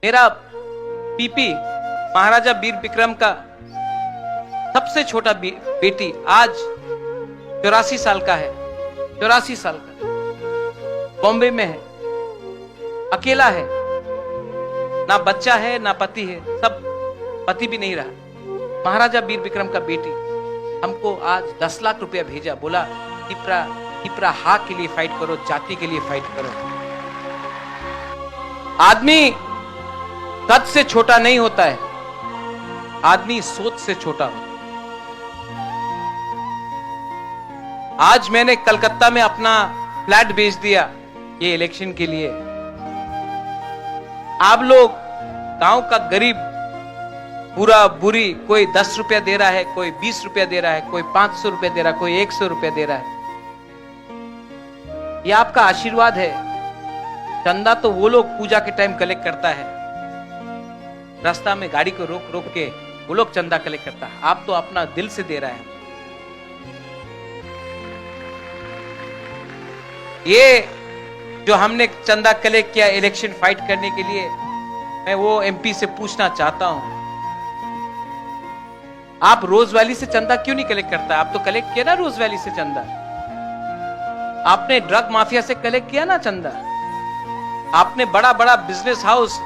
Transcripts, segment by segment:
मेरा पीपी महाराजा वीर विक्रम का सबसे छोटा बेटी आज 84 साल का है, 84 साल का, बॉम्बे में है, अकेला है, ना बच्चा है ना पति है, सब पति भी नहीं रहा। महाराजा वीर विक्रम का बेटी हमको आज 10 लाख रुपया भेजा, बोला तिपरा हा के लिए फाइट करो, जाति के लिए फाइट करो। आदमी कद से छोटा नहीं होता है, आदमी सोच से छोटा होता है। आज मैंने कलकत्ता में अपना फ्लैट बेच दिया ये इलेक्शन के लिए। आप लोग गांव का गरीब बुरा बुरी, कोई 10 रुपया दे रहा है, कोई 20 रुपया दे रहा है, कोई 500 रुपया दे रहा है, कोई 100 रुपया दे रहा है, ये आपका आशीर्वाद है। चंदा तो वो लोग पूजा के टाइम कलेक्ट करता है, रास्ता में गाड़ी को रोक रोक के वो लोग चंदा कलेक्ट करता है, आप तो अपना दिल से दे रहा है। ये जो हमने चंदा कलेक्ट किया इलेक्शन फाइट करने के लिए, मैं वो एमपी से पूछना चाहता हूं, आप रोज वैली से चंदा क्यों नहीं कलेक्ट करता? आप तो कलेक्ट किया ना रोज वैली से चंदा, आपने ड्रग माफिया से कलेक्ट किया ना चंदा, आपने बड़ा बड़ा बिजनेस हाउस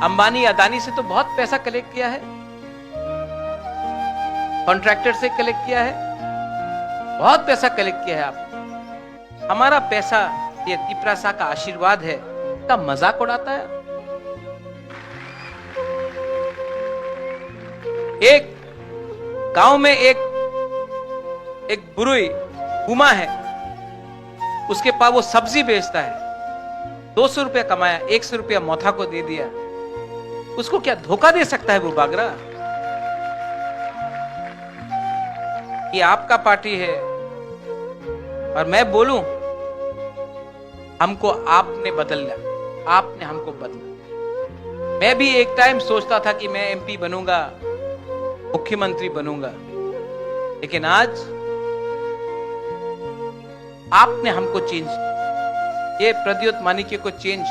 अंबानी अदानी से तो बहुत पैसा कलेक्ट किया है, कॉन्ट्रैक्टर से कलेक्ट किया है, बहुत पैसा कलेक्ट किया है आप। हमारा पैसा ये तिपरासा का आशीर्वाद है, का मजाक उड़ाता है। एक गांव में एक बुरुई गुमा है, उसके पास वो सब्जी बेचता है, 200 रुपया कमाया, 100 रुपया मौथा को दे दिया, उसको क्या धोखा दे सकता है वो बागरा? ये आपका पार्टी है और मैं बोलूं हमको आपने बदला, आपने हमको बदला। मैं भी एक टाइम सोचता था कि मैं एमपी बनूंगा, मुख्यमंत्री बनूंगा, लेकिन आज आपने हमको चेंज, ये प्रद्योत मानिक्य को चेंज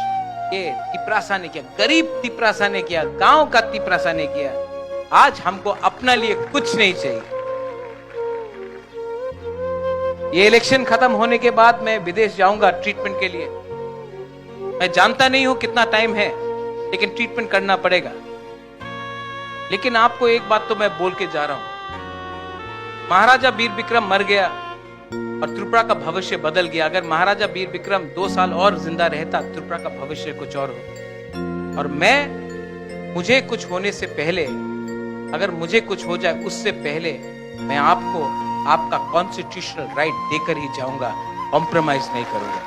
ये तिपरासा ने किया, गरीब तिपरासा ने किया, गांव का तिपरासा ने किया। आज हमको अपना लिए कुछ नहीं चाहिए। ये इलेक्शन खत्म होने के बाद मैं विदेश जाऊंगा ट्रीटमेंट के लिए। मैं जानता नहीं हूं कितना टाइम है, लेकिन ट्रीटमेंट करना पड़ेगा। लेकिन आपको एक बात तो मैं बोल के जा रहा हूं, महाराजा वीर विक्रम मर गया और त्रिपुरा का भविष्य बदल गया। अगर महाराजा वीर विक्रम 2 साल और जिंदा रहता, त्रिपुरा का भविष्य कुछ और होता। और मुझे कुछ होने से पहले, अगर मुझे कुछ हो जाए उससे पहले, मैं आपको आपका कॉन्स्टिट्यूशनल राइट देकर ही जाऊंगा, कॉम्प्रोमाइज नहीं करूंगा।